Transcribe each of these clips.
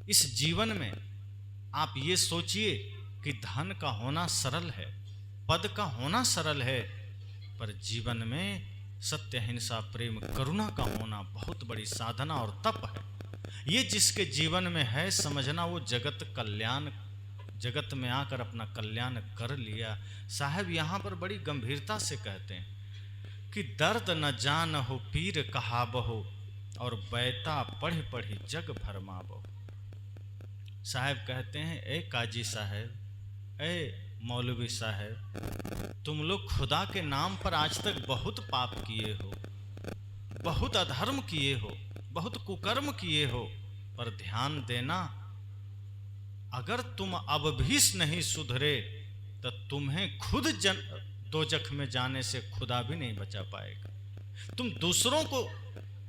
इस जीवन में आप ये सोचिए कि धन का होना सरल है, पद का होना सरल है, पर जीवन में सत्य, अहिंसा, प्रेम, करुणा का होना बहुत बड़ी साधना और तप है। ये जिसके जीवन में है, समझना वो जगत में आकर अपना कल्याण कर लिया। साहब यहाँ पर बड़ी गंभीरता से कहते हैं कि दर्द न जान हो पीर कहाबहो, और बैता पढ़ पढ़ी जग भरमाबहो। साहब कहते हैं, ए काजी साहब, ए मौलवी साहब, तुम लोग खुदा के नाम पर आज तक बहुत पाप किए हो, बहुत अधर्म किए हो, बहुत कुकर्म किए हो, पर ध्यान देना, अगर तुम अब भी नहीं सुधरे तो तुम्हें खुद दोजख में जाने से खुदा भी नहीं बचा पाएगा। तुम दूसरों को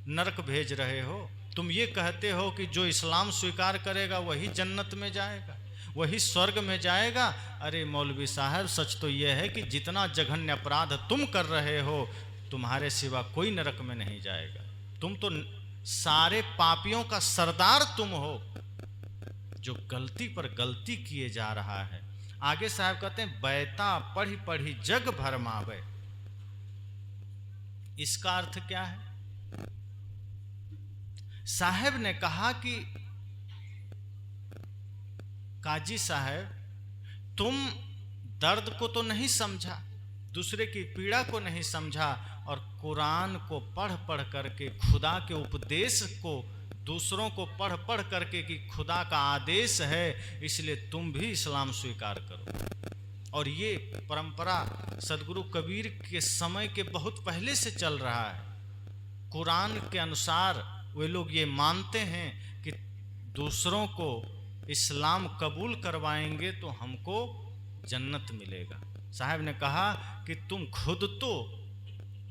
नरक भेज रहे हो। तुम ये कहते हो कि जो इस्लाम स्वीकार करेगा वही जन्नत में जाएगा, वही स्वर्ग में जाएगा। अरे मौलवी साहब, सच तो यह है कि जितना जघन्य अपराध तुम कर रहे हो, तुम्हारे सिवा कोई नरक में नहीं जाएगा। तुम तो सारे पापियों का सरदार तुम हो, जो गलती पर गलती किए जा रहा है। आगे साहब कहते हैं, बैता पढ़ी पढ़ी जग भरमावे। इसका अर्थ क्या है? साहब ने कहा कि काजी साहब, तुम दर्द को तो नहीं समझा, दूसरे की पीड़ा को नहीं समझा, और कुरान को पढ़ पढ़ करके, खुदा के उपदेश को दूसरों को पढ़ पढ़ करके कि खुदा का आदेश है, इसलिए तुम भी इस्लाम स्वीकार करो। और ये परंपरा सदगुरु कबीर के समय के बहुत पहले से चल रहा है। कुरान के अनुसार वे लोग ये मानते हैं कि दूसरों को इस्लाम कबूल करवाएंगे तो हमको जन्नत मिलेगा। साहब ने कहा कि तुम खुद तो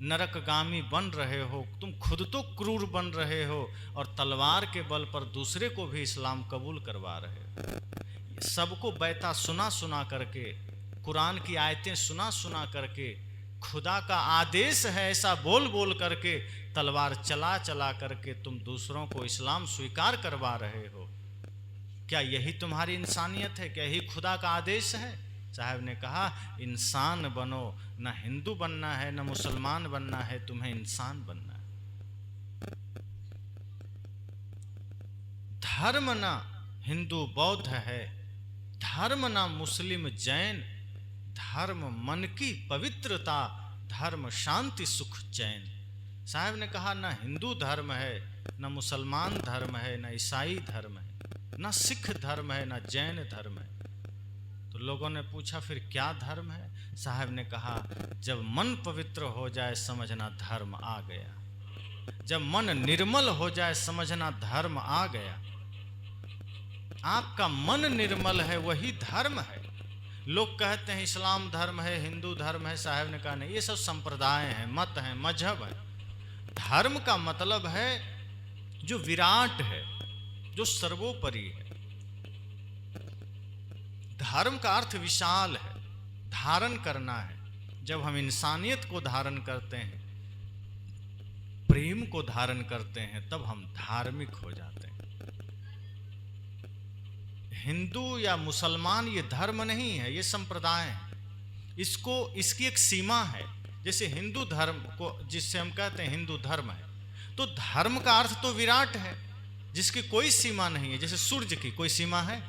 नरकगामी बन रहे हो, तुम खुद तो क्रूर बन रहे हो, और तलवार के बल पर दूसरे को भी इस्लाम कबूल करवा रहे हो। सबको बैता सुना सुना करके, कुरान की आयतें सुना सुना करके, खुदा का आदेश है ऐसा बोल बोल करके, तलवार चला चला करके तुम दूसरों को इस्लाम स्वीकार करवा रहे हो। क्या यही तुम्हारी इंसानियत है? क्या यही खुदा का आदेश है? साहब ने कहा, इंसान बनो, न हिंदू बनना है, न मुसलमान बनना है, तुम्हें इंसान बनना है। धर्म न हिंदू बौद्ध है, धर्म न मुस्लिम जैन, धर्म मन की पवित्रता, धर्म शांति सुख चैन। साहब ने कहा, न हिंदू धर्म है, न मुसलमान धर्म है, न ईसाई धर्म है, न सिख धर्म है, न जैन धर्म है। तो लोगों ने पूछा, फिर क्या धर्म है? साहब ने कहा, जब मन पवित्र हो जाए समझना धर्म आ गया, जब मन निर्मल हो जाए समझना धर्म आ गया। आपका मन निर्मल है वही धर्म है। लोग कहते हैं इस्लाम धर्म है, हिंदू धर्म है। साहब ने कहा, नहीं, ये सब संप्रदाय हैं, मत हैं, मजहब है। धर्म का मतलब है जो विराट है, जो सर्वोपरि है। धर्म का अर्थ विशाल है, धारण करना है। जब हम इंसानियत को धारण करते हैं, प्रेम को धारण करते हैं, तब हम धार्मिक हो जाते हैं। हिंदू या मुसलमान ये धर्म नहीं है, ये संप्रदाय है। इसकी एक सीमा है। जैसे हिंदू धर्म को, जिससे हम कहते हैं हिंदू धर्म है, तो धर्म का अर्थ तो विराट है, जिसकी कोई सीमा नहीं है। जैसे सूर्य की कोई सीमा है?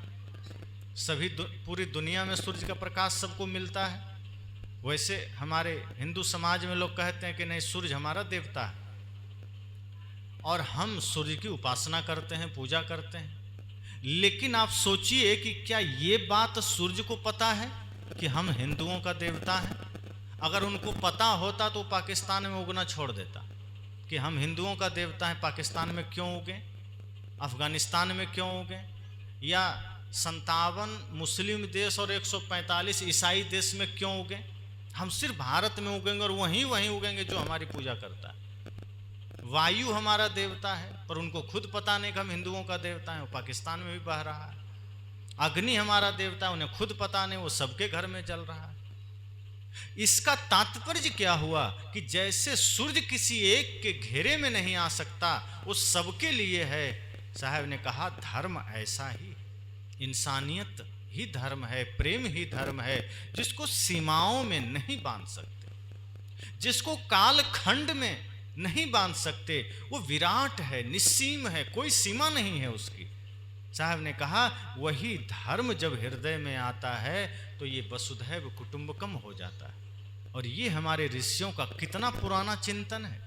पूरी दुनिया में सूर्य का प्रकाश सबको मिलता है। वैसे हमारे हिंदू समाज में लोग कहते हैं कि नहीं, सूर्य हमारा देवता है, और हम सूर्य की उपासना करते हैं, पूजा करते हैं। लेकिन आप सोचिए कि क्या ये बात सूर्य को पता है कि हम हिंदुओं का देवता है? अगर उनको पता होता तो पाकिस्तान में उगना छोड़ देता कि हम हिंदुओं का देवता है। पाकिस्तान में क्यों उगे? अफगानिस्तान में क्यों उगे? या 57 मुस्लिम देश और 145 ईसाई देश में क्यों उगे? हम सिर्फ भारत में उगेंगे, और वहीं उगेंगे जो हमारी पूजा करता है। वायु हमारा देवता है, पर उनको खुद पता नहीं कि हम हिंदुओं का देवता है, वो पाकिस्तान में भी बह रहा है। अग्नि हमारा देवता है, उन्हें खुद पता नहीं, वो सबके घर में जल रहा है। इसका तात्पर्य क्या हुआ कि जैसे सूर्य किसी एक के घेरे में नहीं आ सकता, वो सबके लिए है, साहब ने कहा धर्म ऐसा ही, इंसानियत ही धर्म है, प्रेम ही धर्म है, जिसको सीमाओं में नहीं बांध सकते, जिसको कालखंड में नहीं बांध सकते। वो विराट है, निस्सीम है, कोई सीमा नहीं है उसकी। साहब ने कहा वही धर्म जब हृदय में आता है तो ये वसुधैव कुटुंबकम हो जाता है। और ये हमारे ऋषियों का कितना पुराना चिंतन है।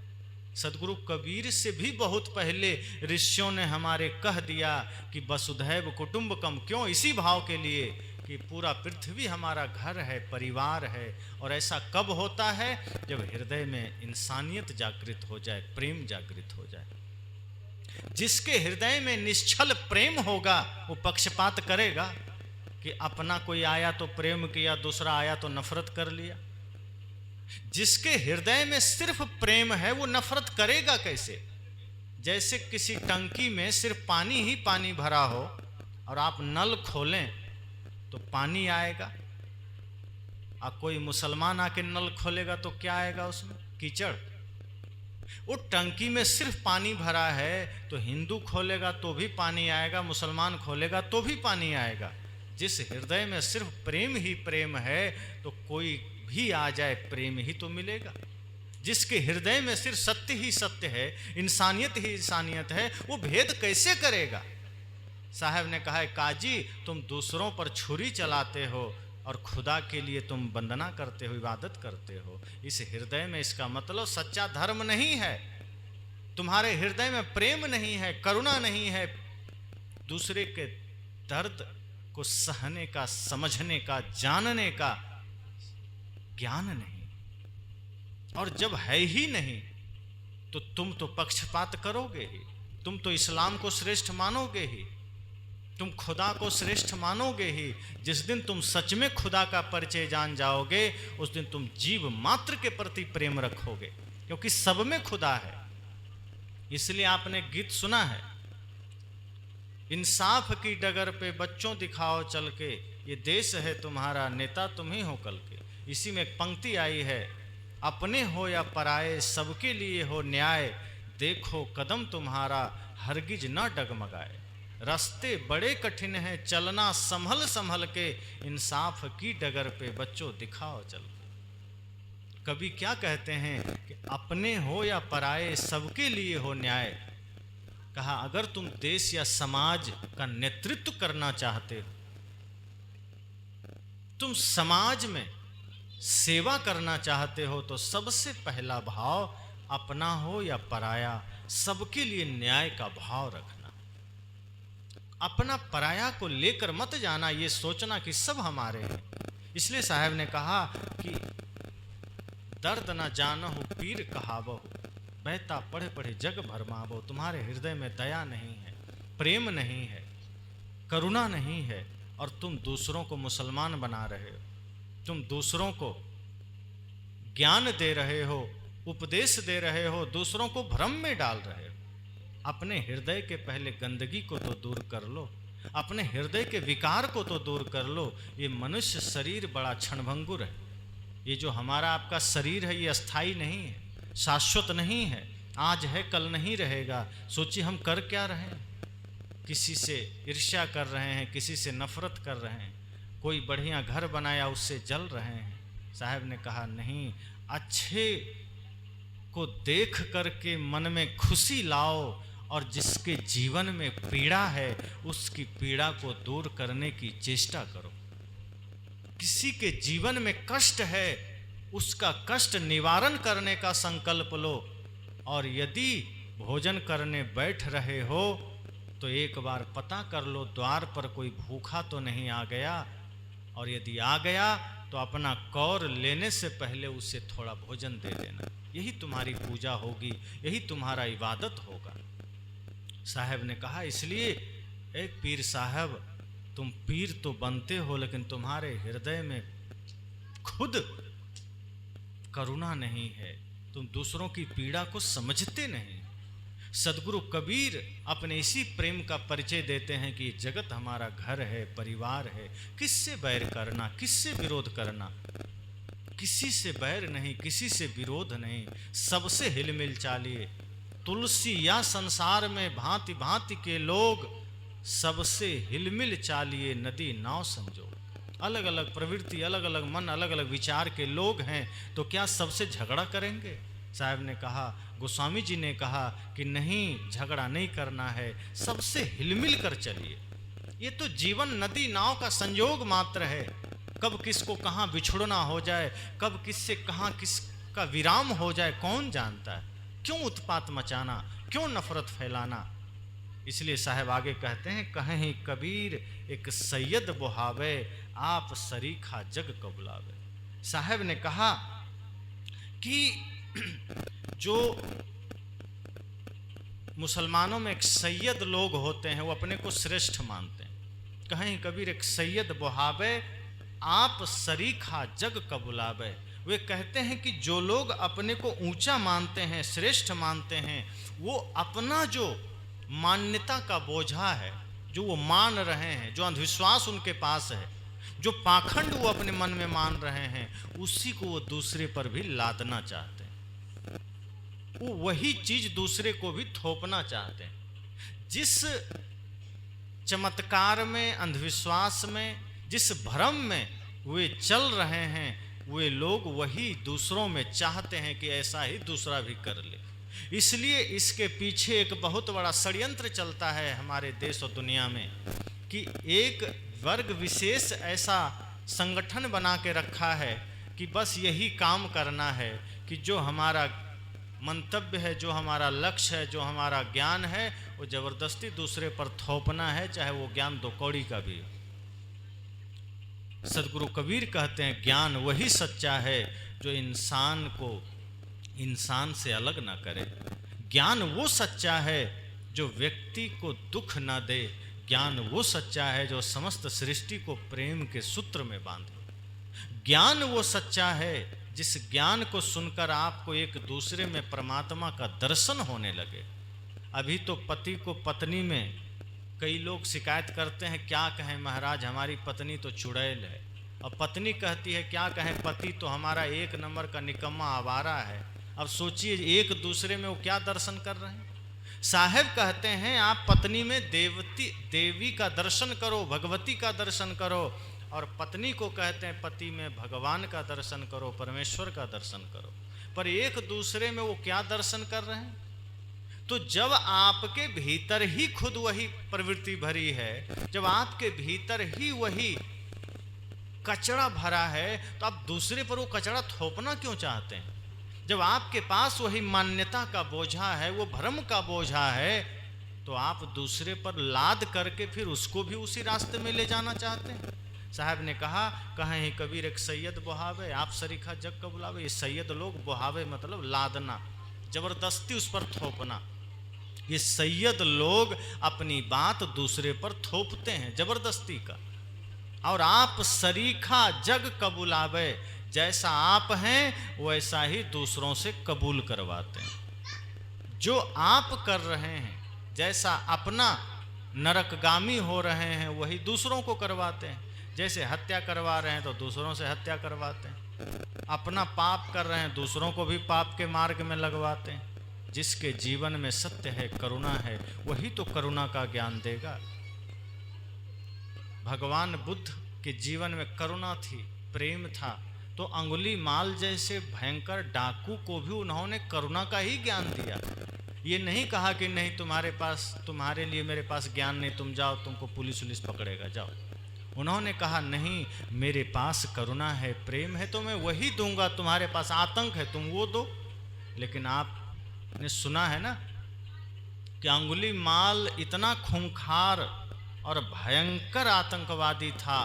सदगुरु कबीर से भी बहुत पहले ऋषियों ने हमारे कह दिया कि वसुधैव कुटुंबकम। क्यों? इसी भाव के लिए कि पूरा पृथ्वी हमारा घर है, परिवार है। और ऐसा कब होता है? जब हृदय में इंसानियत जागृत हो जाए, प्रेम जागृत हो जाए। जिसके हृदय में निश्चल प्रेम होगा वो पक्षपात करेगा कि अपना कोई आया तो प्रेम किया, दूसरा आया तो नफरत कर लिया। जिसके हृदय में सिर्फ प्रेम है वो नफरत करेगा कैसे? जैसे किसी टंकी में सिर्फ पानी ही पानी भरा हो और आप नल खोलें तो पानी आएगा, और कोई मुसलमान आके नल खोलेगा तो क्या आएगा उसमें? कीचड़। वो टंकी में सिर्फ पानी भरा है तो हिंदू खोलेगा तो भी पानी आएगा, मुसलमान खोलेगा तो भी पानी आएगा। जिस हृदय में सिर्फ प्रेम ही प्रेम है तो कोई भी आ जाए प्रेम ही तो मिलेगा। जिसके हृदय में सिर्फ सत्य ही सत्य है, इंसानियत ही इंसानियत है, वो भेद कैसे करेगा? साहब ने कहा है काजी तुम दूसरों पर छुरी चलाते हो और खुदा के लिए तुम वंदना करते हो, इबादत करते हो। इस हृदय में इसका मतलब सच्चा धर्म नहीं है। तुम्हारे हृदय में प्रेम नहीं है, करुणा नहीं है, दूसरे के दर्द को सहने का, समझने का, जानने का ज्ञान नहीं। और जब है ही नहीं तो तुम तो पक्षपात करोगे ही, तुम तो इस्लाम को श्रेष्ठ मानोगे ही, तुम खुदा को श्रेष्ठ मानोगे ही। जिस दिन तुम सच में खुदा का परिचय जान जाओगे उस दिन तुम जीव मात्र के प्रति प्रेम रखोगे, क्योंकि सब में खुदा है। इसलिए आपने गीत सुना है, इंसाफ की डगर पे बच्चों दिखाओ चल के, ये देश है तुम्हारा, नेता तुम ही हो कल के। इसी में एक पंक्ति आई है, अपने हो या पराए सबके लिए हो न्याय, देखो कदम तुम्हारा हरगिज न डगमगाए। रास्ते बड़े कठिन हैं चलना संभल संभल के, इंसाफ की डगर पे बच्चों दिखाओ चल के। कभी क्या कहते हैं कि अपने हो या पराए सबके लिए हो न्याय। कहा अगर तुम देश या समाज का नेतृत्व करना चाहते हो, तुम समाज में सेवा करना चाहते हो, तो सबसे पहला भाव अपना हो या पराया सबके लिए न्याय का भाव रखना। अपना पराया को लेकर मत जाना, ये सोचना कि सब हमारे हैं। इसलिए साहब ने कहा कि दर्द न जानहु पीर कहावहु, बहता पढ़े पढ़े जग भरमावो। तुम्हारे हृदय में दया नहीं है, प्रेम नहीं है, करुणा नहीं है, और तुम दूसरों को मुसलमान बना रहे हो, तुम दूसरों को ज्ञान दे रहे हो, उपदेश दे रहे हो, दूसरों को भ्रम में डाल रहे हो। अपने हृदय के पहले गंदगी को तो दूर कर लो, अपने हृदय के विकार को तो दूर कर लो। ये मनुष्य शरीर बड़ा क्षणभंगुर है। ये जो हमारा आपका शरीर है ये अस्थाई नहीं है, शाश्वत नहीं है, आज है कल नहीं रहेगा। सोचिए हम कर क्या रहे हैं? किसी से ईर्ष्या कर रहे हैं, किसी से नफरत कर रहे हैं, कोई बढ़िया घर बनाया उससे जल रहे हैं। साहब ने कहा नहीं, अच्छे को देख करके मन में खुशी लाओ, और जिसके जीवन में पीड़ा है उसकी पीड़ा को दूर करने की चेष्टा करो। किसी के जीवन में कष्ट है, उसका कष्ट निवारण करने का संकल्प लो। और यदि भोजन करने बैठ रहे हो तो एक बार पता कर लो द्वार पर कोई भूखा तो नहीं आ गया, और यदि आ गया तो अपना कौर लेने से पहले उसे थोड़ा भोजन दे देना। यही तुम्हारी पूजा होगी, यही तुम्हारा इबादत होगा। साहब ने कहा इसलिए एक पीर साहब, तुम पीर तो बनते हो लेकिन तुम्हारे हृदय में खुद करुणा नहीं है, तुम दूसरों की पीड़ा को समझते नहीं। सदगुरु कबीर अपने इसी प्रेम का परिचय देते हैं कि जगत हमारा घर है, परिवार है, किससे बैर करना, किससे विरोध करना। किसी से बैर नहीं, किसी से विरोध नहीं, सबसे हिलमिल चालिए। तुलसी या संसार में भांति भांति के लोग, सबसे हिलमिल चालिए नदी नाव संजो। अलग अलग प्रवृत्ति, अलग अलग मन, अलग अलग विचार के लोग हैं, तो क्या सबसे झगड़ा करेंगे? साहब ने कहा, गोस्वामी जी ने कहा कि नहीं, झगड़ा नहीं करना है, सबसे हिलमिल कर चलिए। ये तो जीवन नदी नाव का संयोग मात्र है। कब किसको कहाँ बिछुड़ना हो जाए, कब किससे कहाँ किसका विराम हो जाए, कौन जानता है? क्यों उत्पात मचाना, क्यों नफरत फैलाना? इसलिए साहब आगे कहते हैं, कहें कबीर एक सैयद बुहावे, आप सरीखा जग को बुलावे। साहब ने कहा कि जो मुसलमानों में एक सैयद लोग होते हैं, वो अपने को श्रेष्ठ मानते हैं। कहें कबीर एक सैयद बुहावे, आप सरीखा जग का बुलावे। वे कहते हैं कि जो लोग अपने को ऊंचा मानते हैं, श्रेष्ठ मानते हैं, वो अपना जो मान्यता का बोझा है, जो वो मान रहे हैं, जो अंधविश्वास उनके पास है, जो पाखंड वो अपने मन में मान रहे हैं, उसी को वो दूसरे पर भी लादना चाहते हैं। वो वही चीज दूसरे को भी थोपना चाहते हैं। जिस चमत्कार में, अंधविश्वास में, जिस भ्रम में वे चल रहे हैं, वे लोग वही दूसरों में चाहते हैं कि ऐसा ही दूसरा भी कर ले। इसलिए इसके पीछे एक बहुत बड़ा षड्यंत्र चलता है हमारे देश और दुनिया में, कि एक वर्ग विशेष ऐसा संगठन बना के रखा है कि बस यही काम करना है कि जो हमारा मंतव्य है, जो हमारा लक्ष्य है, जो हमारा ज्ञान है, वो जबरदस्ती दूसरे पर थोपना है, चाहे वो ज्ञान दो कौड़ी का भी। सदगुरु कबीर कहते हैं, ज्ञान वही सच्चा है जो इंसान को इंसान से अलग ना करे। ज्ञान वो सच्चा है जो व्यक्ति को दुख ना दे। ज्ञान वो सच्चा है जो समस्त सृष्टि को प्रेम के सूत्र में बांधे। ज्ञान वो सच्चा है जिस ज्ञान को सुनकर आपको एक दूसरे में परमात्मा का दर्शन होने लगे। अभी तो पति को पत्नी में कई लोग शिकायत करते हैं, क्या कहें महाराज, हमारी पत्नी तो चुड़ैल है। और पत्नी कहती है, क्या कहें, पति तो हमारा एक नंबर का निकम्मा आवारा है। अब सोचिए एक दूसरे में वो क्या दर्शन कर रहे हैं। साहब कहते हैं, आप पत्नी में देवी का दर्शन करो, भगवती का दर्शन करो, और पत्नी को कहते हैं पति में भगवान का दर्शन करो, परमेश्वर का दर्शन करो। पर एक दूसरे में वो क्या दर्शन कर रहे हैं? तो जब आपके भीतर ही खुद वही प्रवृत्ति भरी है, जब आपके भीतर ही वही कचरा भरा है, तो आप दूसरे पर वो कचरा थोपना क्यों चाहते हैं? जब आपके पास वही मान्यता का बोझा है, वो भ्रम का बोझा है, तो आप दूसरे पर लाद करके फिर उसको भी उसी रास्ते में ले जाना चाहते हैं। साहब ने कहा, कहें कबीर एक सैयद बुहावे, आप सरीखा जग का बुलावे। ये सैयद लोग, बुहावे मतलब लादना, जबरदस्ती उस पर थोपना। ये सैयद लोग अपनी बात दूसरे पर थोपते हैं जबरदस्ती का। और आप सरीखा जग कबूलावे, जैसा आप हैं वैसा ही दूसरों से कबूल करवाते हैं। जो आप कर रहे हैं, जैसा अपना नरकगामी हो रहे हैं, वही दूसरों को करवाते हैं। जैसे हत्या करवा रहे हैं तो दूसरों से हत्या करवाते हैं। अपना पाप कर रहे हैं, दूसरों को भी पाप के मार्ग में लगवाते हैं। जिसके जीवन में सत्य है, करुणा है, वही तो करुणा का ज्ञान देगा। भगवान बुद्ध के जीवन में करुणा थी, प्रेम था, तो अंगुली माल जैसे भयंकर डाकू को भी उन्होंने करुणा का ही ज्ञान दिया। ये नहीं कहा कि नहीं तुम्हारे लिए मेरे पास ज्ञान नहीं, तुम जाओ, तुमको पुलिस उलिस पकड़ेगा, जाओ। उन्होंने कहा नहीं, मेरे पास करुणा है, प्रेम है, तो मैं वही दूंगा। तुम्हारे पास आतंक है, तुम वो दो। लेकिन आपने सुना है ना कि अंगुली माल इतना खूंखार और भयंकर आतंकवादी था,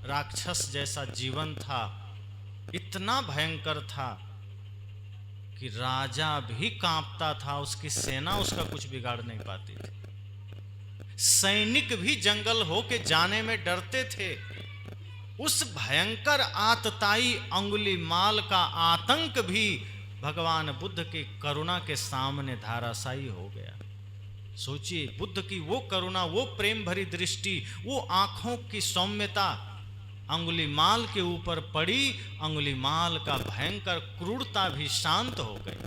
राक्षस जैसा जीवन था, इतना भयंकर था कि राजा भी कांपता था, उसकी सेना उसका कुछ बिगाड़ नहीं पाती थी। सैनिक भी जंगल होके जाने में डरते थे। उस भयंकर आतताई अंगुलीमाल का आतंक भी भगवान बुद्ध की करुणा के सामने धाराशायी हो गया। सोचिए, बुद्ध की वो करुणा, वो प्रेम भरी दृष्टि, वो आंखों की सौम्यता अंगुलीमाल के ऊपर पड़ी, अंगुलीमाल का भयंकर क्रूरता भी शांत हो गई।